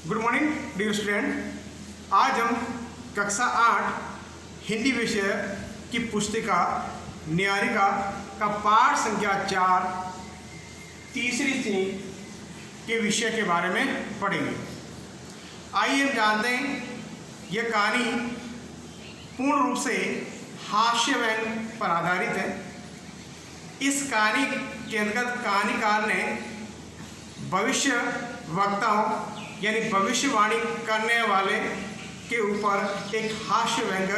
Good morning dear student. आज हम कक्षा 8 हिंदी विषय की पुस्तिका न्यायिका का पाठ संख्या 4 तीसरी सीख के विषय के बारे में पढ़ेंगे। आइए हम जानते हैं यह कहानी पूर्ण रूप से हास्य व्यंग पर आधारित है। इस कहानी के अंतर्गत कहानीकार ने भविष्य वक्ताओं यानी भविष्यवाणी करने वाले के ऊपर एक हास्य व्यंग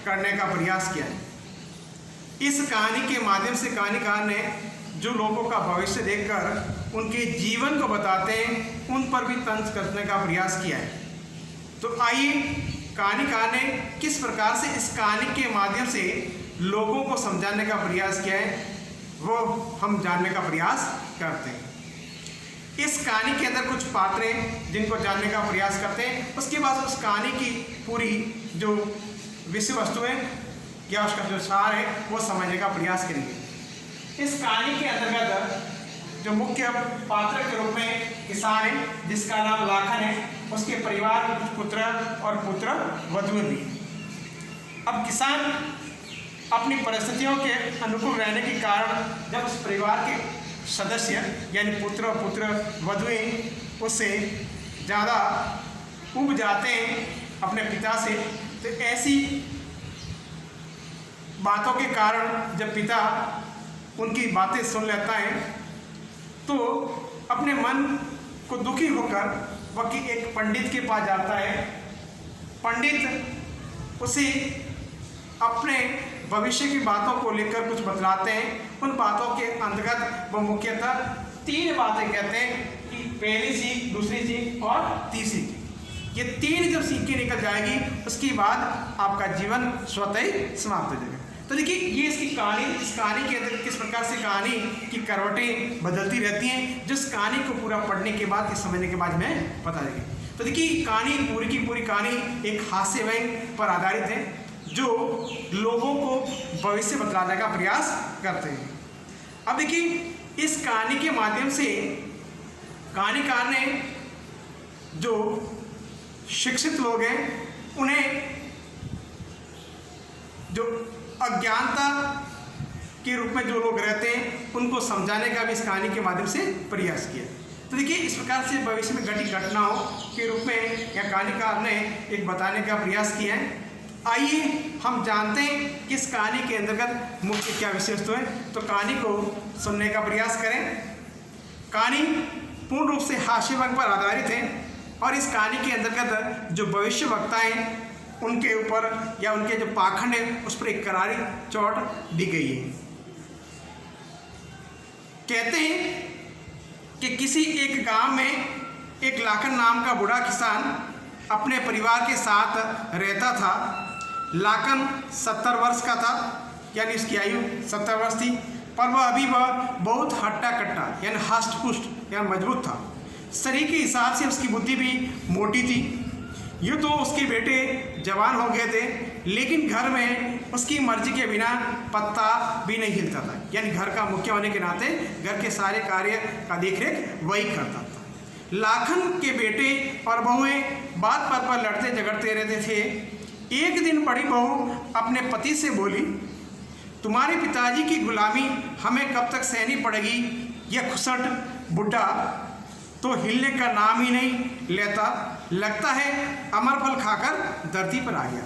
करने का प्रयास किया है। इस कहानी के माध्यम से कहानीकार ने जो लोगों का भविष्य देखकर उनके जीवन को बताते हैं उन पर भी तंज कसने का प्रयास किया है। तो आइए कहानीकार ने किस प्रकार से इस कहानी के माध्यम से लोगों को समझाने का प्रयास किया है वो हम जानने का प्रयास करते हैं। इस कहानी के अंदर कुछ पात्र जिनको जानने का प्रयास करते हैं, उसके बाद उस कहानी की पूरी जो विषय वस्तु है या उसका जो सार है वो समझने का प्रयास करेंगे। इस कहानी के अंतर्गत जो मुख्य पात्र के रूप में किसान है जिसका नाम लाखन है, उसके परिवार में कुछ पुत्र और पुत्र वधुएं भी। अब किसान अपनी परिस्थितियों के अनुकूल रहने के कारण जब उस परिवार के सदस्य यानी पुत्र और पुत्र वधुएं उससे ज़्यादा उब जाते हैं अपने पिता से, तो ऐसी बातों के कारण जब पिता उनकी बातें सुन लेता है तो अपने मन को दुखी होकर वह एक पंडित के पास जाता है। पंडित उसे अपने भविष्य की बातों को लेकर कुछ बतलाते हैं। उन बातों के अंतर्गत वो मुख्यतः 3 बातें कहते हैं कि पहली सीख, दूसरी सीख और तीसरी सीख। ये 3 जब सीख के निकल जाएगी उसके बाद आपका जीवन स्वतः ही समाप्त हो जाएगा। तो देखिए ये इसकी कहानी, इस कहानी के अंदर किस प्रकार से कहानी की करवटें बदलती रहती हैं, जिस कहानी को पूरा पढ़ने के बाद, इस समझने के बाद में पता लगेगी। तो देखिए कहानी पूरी की पूरी कहानी एक हास्य व्यंग पर आधारित है जो लोगों को भविष्य बतलाने का प्रयास करते हैं। अब देखिए इस कहानी के माध्यम से कहानीकार ने जो शिक्षित लोग हैं उन्हें जो अज्ञानता के रूप में जो लोग रहते हैं उनको समझाने का भी इस कहानी के माध्यम से प्रयास किया। तो देखिए इस प्रकार से भविष्य में घटित घटनाओं के रूप में या कहानीकार ने एक बताने का प्रयास किया है। आइए हम जानते हैं कि इस कहानी के अंतर्गत मुख्य क्या विषय वस्तु है। तो कहानी को सुनने का प्रयास करें। कहानी पूर्ण रूप से हास्य व्यंग पर आधारित है और इस कहानी के अंतर्गत जो भविष्य वक्ता हैं उनके ऊपर या उनके जो पाखंड है उस पर एक करारी चोट दी गई है। कहते हैं कि किसी एक गांव में एक लाखन नाम का बूढ़ा किसान अपने परिवार के साथ रहता था। लाखन 70 वर्ष का था, यानी उसकी आयु 70 वर्ष थी, पर वह बहुत हट्टा कट्टा यानी हष्ट पुष्ट यानी मजबूत था। शरीर के हिसाब से उसकी बुद्धि भी मोटी थी। यूँ तो उसके बेटे जवान हो गए थे, लेकिन घर में उसकी मर्जी के बिना पत्ता भी नहीं हिलता था, यानी घर का मुखिया होने के नाते घर के सारे कार्य का देखरेख वही करता था। लाखन के बेटे और बहुएं बात पर लड़ते झगड़ते रहते थे। एक दिन बड़ी बहू अपने पति से बोली, तुम्हारे पिताजी की गुलामी हमें कब तक सहनी पड़ेगी। यह खुसट बुढ़ा तो हिलने का नाम ही नहीं लेता, लगता है अमर फल खाकर धरती पर आ गया।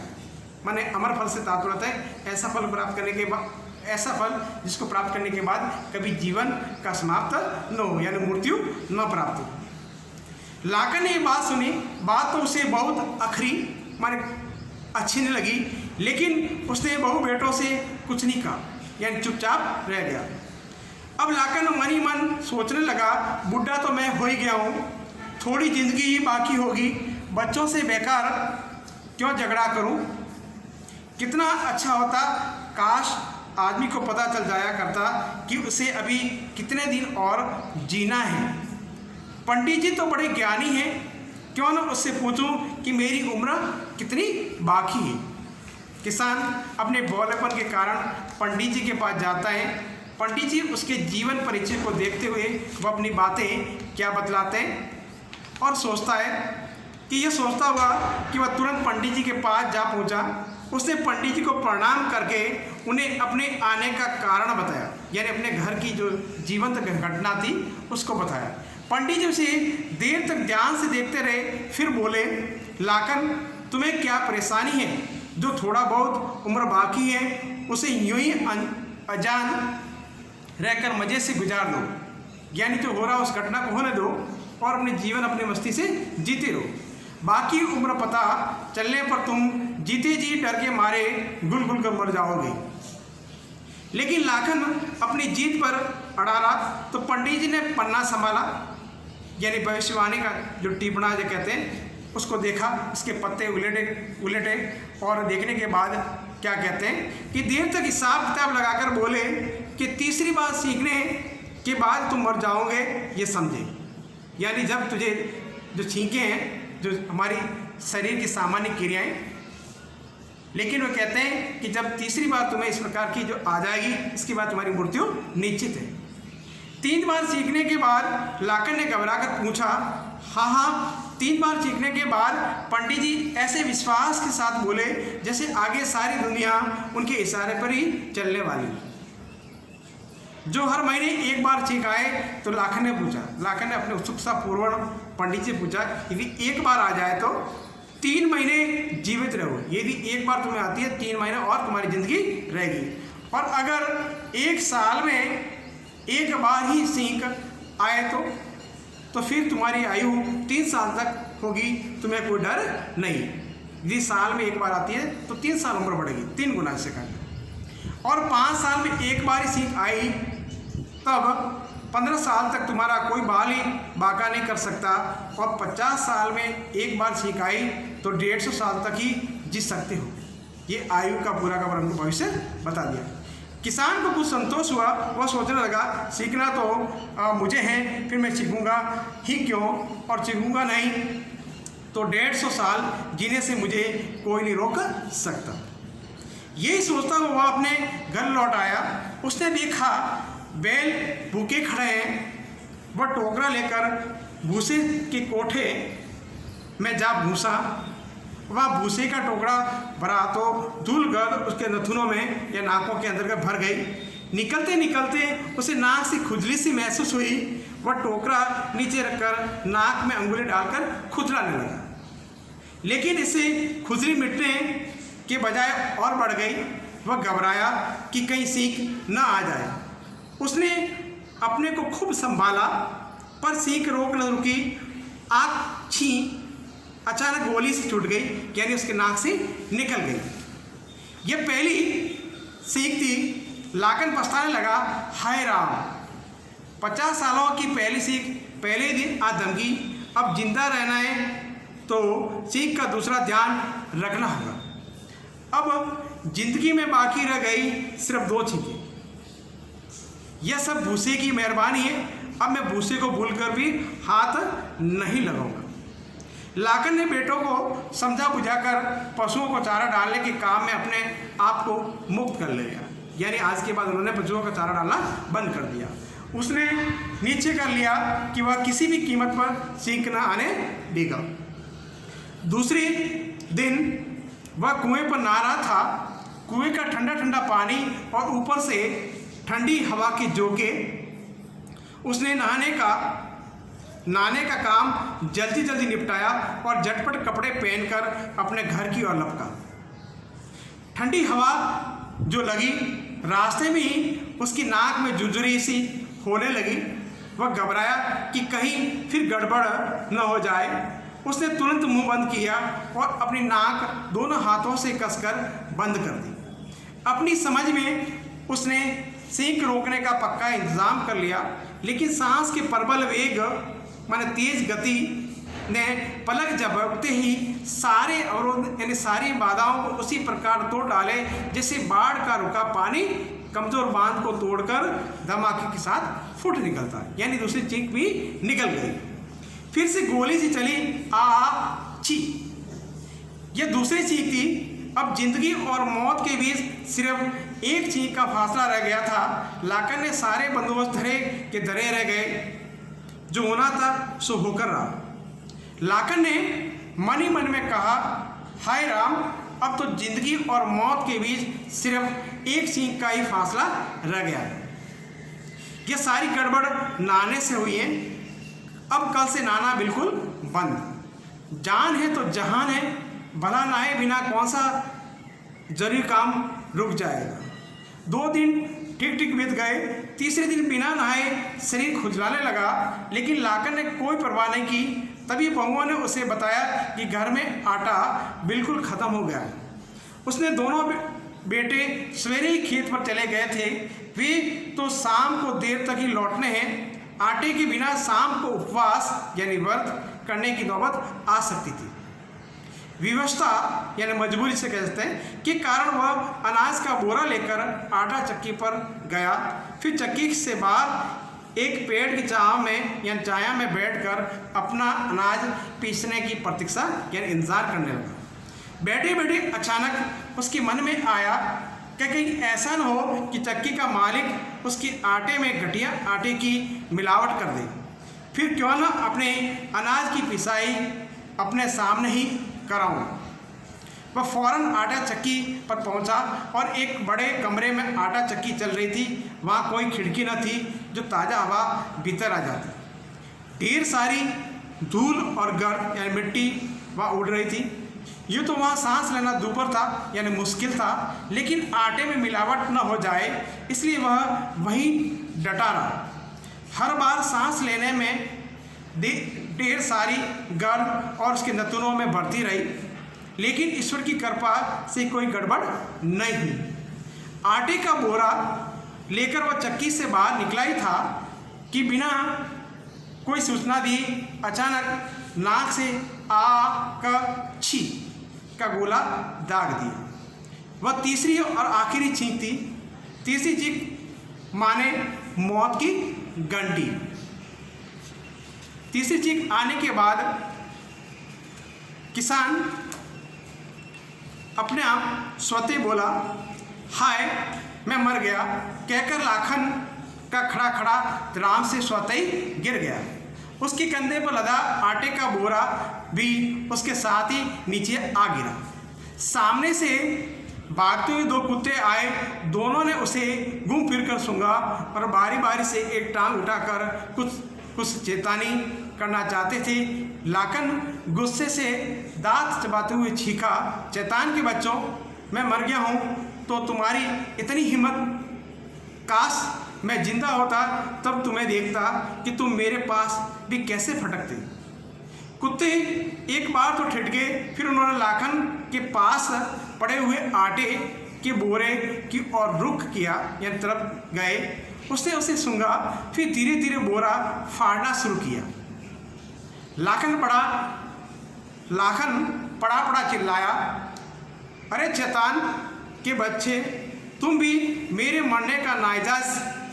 माने अमर फल से तात्पर्य है ऐसा फल प्राप्त करने के बाद, ऐसा फल जिसको प्राप्त करने के बाद कभी जीवन का समाप्त न हो यानी मृत्यु न प्राप्त हो। लाखन ने ये बात सुनी। बात तो उसे बहुत अखरी माने अच्छी नहीं लगी, लेकिन उसने बहू बेटों से कुछ नहीं कहा, यानी चुपचाप रह गया। अब लाखन मन ही मन सोचने लगा, बुढ़ा तो मैं हो ही गया हूँ, थोड़ी ज़िंदगी ही बाकी होगी, बच्चों से बेकार क्यों झगड़ा करूँ। कितना अच्छा होता काश आदमी को पता चल जाया करता कि उसे अभी कितने दिन और जीना है। पंडित जी तो बड़े ज्ञानी हैं, क्यों न उससे पूछूं कि मेरी उम्र कितनी बाकी है। किसान अपने भोलेपन के कारण पंडित जी के पास जाता है। पंडित जी उसके जीवन परिचय को देखते हुए वह अपनी बातें क्या बतलाते हैं। और सोचता है कि यह सोचता हुआ कि वह तुरंत पंडित जी के पास जा पहुंचा। उसने पंडित जी को प्रणाम करके उन्हें अपने आने का कारण बताया, यानी अपने घर की जो जीवंत घटना थी उसको बताया। पंडित जी उसे देर तक ध्यान से देखते रहे, फिर बोले, लाखन तुम्हें क्या परेशानी है? जो थोड़ा बहुत उम्र बाकी है उसे यूं ही अजान रहकर मज़े से गुजार दो, यानी जो हो रहा उस घटना को होने दो और अपने जीवन अपनी मस्ती से जीते रहो। बाकी उम्र पता चलने पर तुम जीते जी डर के मारे गुल गुल कर मर जाओगे। लेकिन लाखन अपनी जीत पर अड़ा रहा, तो पंडित जी ने पन्ना संभाला, यानी भविष्यवाणी का जो टिप्पणा जो कहते हैं उसको देखा, इसके पत्ते उलटे और देखने के बाद क्या कहते हैं कि देर तक हिसाब किताब लगाकर बोले कि तीसरी बार सीखने के बाद तुम मर जाओगे, ये समझे। यानी जब तुझे जो छींके हैं जो हमारी शरीर की सामान्य क्रियाएं, लेकिन वो कहते हैं कि जब तीसरी बार तुम्हें इस प्रकार की जो आ जाएगी, इसके बाद तुम्हारी मृत्यु निश्चित है। 3 बार सीखने के बाद लाखन ने घबराकर पूछा, हाँ 3 बार सीखने के बाद पंडित जी ऐसे विश्वास के साथ बोले जैसे आगे सारी दुनिया उनके इशारे पर ही चलने वाली, जो हर महीने 1 बार सीख आए। तो लाखन ने अपने उत्सुकता पूर्वक पंडित से पूछा, यदि 1 बार आ जाए तो 3 महीने जीवित रहो, यदि 1 बार तुम्हें आती है 3 महीने और तुम्हारी जिंदगी रहेगी, और अगर 1 साल में 1 बार ही सीख आए तो फिर तुम्हारी आयु 3 साल तक होगी, तुम्हें कोई डर नहीं। यदि साल में 1 बार आती है तो 3 साल उम्र बढ़ेगी, 3 गुना से कम। और 5 साल में 1 बार ही सीख आई तब 15 साल तक तुम्हारा कोई बाल ही बाका नहीं कर सकता, और 50 साल में 1 बार सीख आई तो 150 साल तक ही जी सकते हो। ये आयु का पूरा हमको भविष्य बता दिया। किसान को कुछ संतोष हुआ, वह सोचने लगा सीखना तो मुझे है, फिर मैं सीखूंगा ही क्यों, और सीखूंगा नहीं तो 150 साल जीने से मुझे कोई नहीं रोक सकता। यही सोचता हुआ वह अपने घर लौट आया। उसने देखा बैल भूखे खड़े हैं। वह टोकरा लेकर भूसे के कोठे में जा भूसा। वह भूसे का टोकरा भरा तो धूल गर्द उसके नथुनों में या नाकों के अंदर भर गई। निकलते निकलते उसे नाक से खुजली सी महसूस हुई। वह टोकरा नीचे रखकर नाक में अंगुली डालकर खुजलाने लगा, लेकिन इससे खुजली मिटने के बजाय और बढ़ गई। वह घबराया कि कहीं सीख न आ जाए। उसने अपने को खूब संभाला, पर सीख रोक न रुकी। आँख छी अचानक गोली से छूट गई, यानी उसके नाक से निकल गई। यह पहली सीख थी। लाखन पछताने लगा, हाय राम, 50 सालों की पहली सीख पहले दिन आ धमकी। अब जिंदा रहना है तो सीख का दूसरा ध्यान रखना होगा। अब जिंदगी में बाकी रह गई सिर्फ 2 सीखें। यह सब भूसे की मेहरबानी है। अब मैं भूसे को भूलकर भी हाथ नहीं लगाऊंगा। लाखन ने बेटों को समझा बुझाकर पशुओं को चारा डालने के काम में अपने आप को मुक्त कर लिया, यानी आज के बाद उन्होंने पशुओं का चारा डालना बंद कर दिया। उसने नीचे कर लिया कि वह किसी भी कीमत पर सीख न आने देगा। दूसरे दिन वह कुएं पर नहा रहा था। कुएं का ठंडा ठंडा पानी और ऊपर से ठंडी हवा के झोंके। उसने नहाने का काम जल्दी जल्दी निपटाया और झटपट कपड़े पहनकर अपने घर की ओर लपका। ठंडी हवा जो लगी, रास्ते में ही उसकी नाक में झुरझुरी सी होने लगी। वह घबराया कि कहीं फिर गड़बड़ न हो जाए। उसने तुरंत मुंह बंद किया और अपनी नाक दोनों हाथों से कसकर बंद कर दी। अपनी समझ में उसने सीख रोकने का पक्का इंतजाम कर लिया, लेकिन सांस के प्रबल वेग माने तेज गति ने पलक झपकते ही सारे अवरोध यानी सारी बाधाओं को उसी प्रकार तोड़ डाले जैसे बाढ़ का रुका पानी कमजोर बांध को तोड़कर धमाके के साथ फुट निकलता है, यानी दूसरी चीख भी निकल गई। फिर से गोली सी चली, आ ची। यह दूसरी चीख थी। अब जिंदगी और मौत के बीच सिर्फ एक चीख का फासला रह गया था। लाखन ने सारे बंदोबस्त धरे के धरे रह गए। जो होना था सो होकर रहा। लाखन ने मन ही मन में कहा, हाय राम, अब तो जिंदगी और मौत के बीच सिर्फ एक सींग का ही फासला रह गया। ये सारी गड़बड़ नहाने से हुई है। अब कल से नहाना बिल्कुल बंद। जान है तो जहान है, भला नहाए बिना कौन सा जरूरी काम रुक जाएगा। 2 दिन ठीक ठीक बीत गए। तीसरे दिन बिना नहाए शरीर खुजलाने लगा, लेकिन लाखन ने कोई परवाह नहीं की। तभी बहुओं ने उसे बताया कि घर में आटा बिल्कुल ख़त्म हो गया है। उसने दोनों बेटे सवेरे ही खेत पर चले गए थे। वे तो शाम को देर तक ही लौटने हैं। आटे के बिना शाम को उपवास यानी व्रत करने की नौबत आ सकती थी। विवशता यानी मजबूरी से कहते हैं के कारण वह अनाज का बोरा लेकर आटा चक्की पर गया। फिर चक्की से बाहर एक पेड़ की छांव में या छाया में बैठकर अपना अनाज पीसने की प्रतीक्षा यानी इंतजार करने लगा। बैठे बैठे अचानक उसके मन में आया कि कहीं ऐसा न हो कि चक्की का मालिक उसके आटे में घटिया आटे की मिलावट कर दे। फिर क्यों न अपने अनाज की पिसाई अपने सामने ही कराऊं। वह फौरन आटा चक्की पर पहुंचा और एक बड़े कमरे में आटा चक्की चल रही थी। वहाँ कोई खिड़की न थी जो ताज़ा हवा भीतर आ जाती। ढेर सारी धूल और गर्द यानी मिट्टी वहाँ उड़ रही थी। यूँ तो वहाँ सांस लेना दूभर था यानी मुश्किल था, लेकिन आटे में मिलावट न हो जाए इसलिए वह वहीं डटा रहा। हर बार सांस लेने में ढेर सारी गर्द और उसके नतूनों में बढ़ती रही, लेकिन ईश्वर की कृपा से कोई गड़बड़ नहीं हुई। आटे का बोरा लेकर वह चक्की से बाहर निकला ही था कि बिना कोई सूचना दिए अचानक नाक से आ क छी का गोला दाग दिया। वह तीसरी और आखिरी छींक थी। तीसरी चीख माने मौत की घंटी। तीसरी चीख आने के बाद किसान अपने आप स्वतः बोला, हाय मैं मर गया, कहकर लाखन का खड़ा खड़ा राम से स्वतः ही गिर गया। उसके कंधे पर लदा आटे का बोरा भी उसके साथ ही नीचे आ गिरा। सामने से भागते हुए 2 कुत्ते आए। दोनों ने उसे घूम फिर कर सूंघा और बारी बारी से एक टांग उठाकर कुछ चेतावनी करना चाहते थे। लाखन गुस्से से दांत चबाते हुए चीखा, शैतान के बच्चों, मैं मर गया हूँ तो तुम्हारी इतनी हिम्मत, काश मैं जिंदा होता तब तुम्हें देखता कि तुम मेरे पास भी कैसे फटकते। कुत्ते एक बार तो ठिठके, फिर उन्होंने लाखन के पास पड़े हुए आटे के बोरे की ओर रुख किया या तरफ गए। उसने उसे सूंघा, फिर धीरे धीरे बोरा फाड़ना शुरू किया। लाखन पड़ा चिल्लाया, अरे शैतान के बच्चे, तुम भी मेरे मरने का नाजायज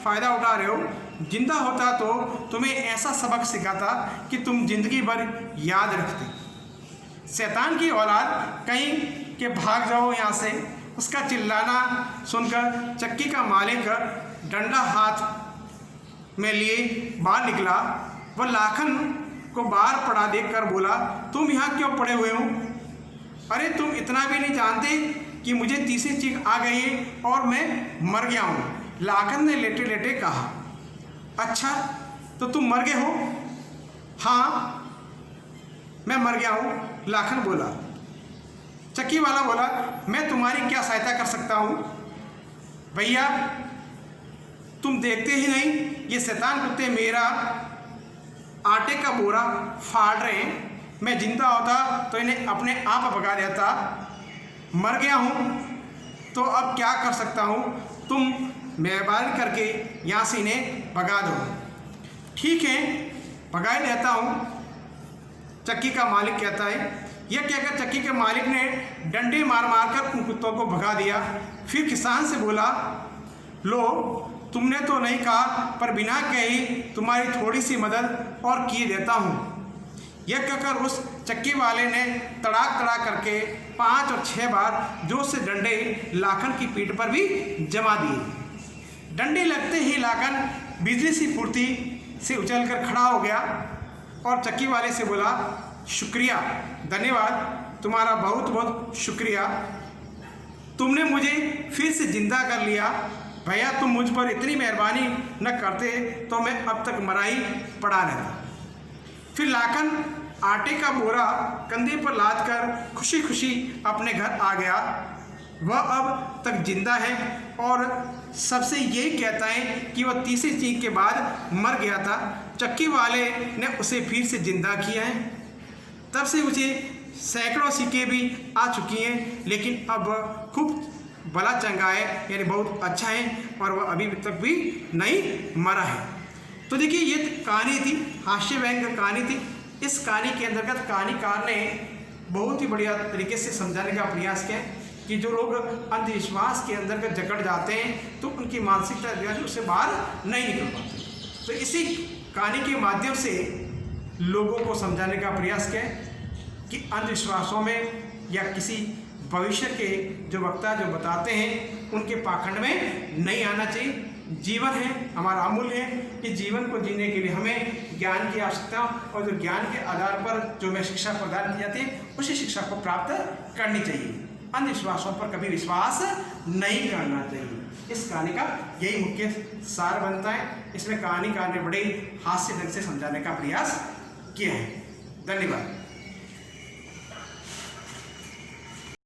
फ़ायदा उठा रहे हो। जिंदा होता तो तुम्हें ऐसा सबक सिखाता कि तुम जिंदगी भर याद रखते। शैतान की औलाद, कहीं के भाग जाओ यहाँ से। उसका चिल्लाना सुनकर चक्की का मालिक डंडा हाथ में लिए बाहर निकला। वह लाखन को बाहर पड़ा देखकर बोला, तुम यहाँ क्यों पड़े हुए हो? अरे तुम इतना भी नहीं जानते कि मुझे तीसरी चीख आ गई है और मैं मर गया हूँ। लाखन ने लेटे लेटे कहा, अच्छा तो तुम मर गए हो? हाँ मैं मर गया हूँ, लाखन बोला। चक्की वाला बोला, मैं तुम्हारी क्या सहायता कर सकता हूँ? भैया तुम देखते ही नहीं, ये शैतान कुत्ते मेरा आटे का बोरा फाड़ रहे हैं। मैं जिंदा होता तो इन्हें अपने आप भगा देता। मर गया हूँ तो अब क्या कर सकता हूँ? तुम मेहरबानी करके यहाँ से इन्हें भगा दो। ठीक है भगा ही देता हूँ, चक्की का मालिक कहता है। यह कहकर चक्की के मालिक ने डंडे मार मार कर उन कुत्तों को भगा दिया। फिर किसान से बोला, लो तुमने तो नहीं कहा, पर बिना कहे तुम्हारी थोड़ी सी मदद और किए देता हूँ। यह कहकर उस चक्की वाले ने तड़ाक तड़ाक करके 5 और 6 बार जोर से डंडे लाखन की पीठ पर भी जमा दिए। डंडे लगते ही लाखन बिजली सी फुर्ती से उछलकर खड़ा हो गया और चक्की वाले से बोला, शुक्रिया, धन्यवाद, तुम्हारा बहुत बहुत शुक्रिया। तुमने मुझे फिर से जिंदा कर लिया। भैया तुम मुझ पर इतनी मेहरबानी न करते तो मैं अब तक मरा ही पड़ा रहता। फिर लाखन आटे का बोरा कंधे पर लाद कर खुशी खुशी अपने घर आ गया। वह अब तक जिंदा है और सबसे यही कहता है कि वह तीसरी चीख के बाद मर गया था। चक्की वाले ने उसे फिर से जिंदा किया है। तब से उसे सैकड़ों सिक्के भी आ चुकी हैं, लेकिन अब खूब भला चंगा है, यानी बहुत अच्छा है और वह अभी तक भी नहीं मरा है। तो देखिए ये कहानी थी, हास्य व्यंग्य कहानी थी। इस कहानी के अंतर्गत कहानीकार ने बहुत ही बढ़िया तरीके से समझाने का प्रयास किया कि जो लोग अंधविश्वास के अंदर जकड़ जाते हैं तो उनकी मानसिकता जो है उससे बाहर नहीं निकल पाती। तो इसी कहानी के माध्यम से लोगों को समझाने का प्रयास किया कि अंधविश्वासों में या किसी भविष्य के जो वक्ता जो बताते हैं उनके पाखंड में नहीं आना चाहिए। जीवन है हमारा अमूल्य है, इस जीवन को जीने के लिए हमें ज्ञान की आवश्यकता और जो ज्ञान के आधार पर जो हमें शिक्षा प्रदान की जाती है उसी शिक्षा को प्राप्त करनी चाहिए। अंधविश्वासों पर कभी विश्वास नहीं करना चाहिए। इस कहानी का यही मुख्य सार बनता है। इसमें कहानीकार ने बड़े हास्य ढंग से समझाने का प्रयास किया है। धन्यवाद।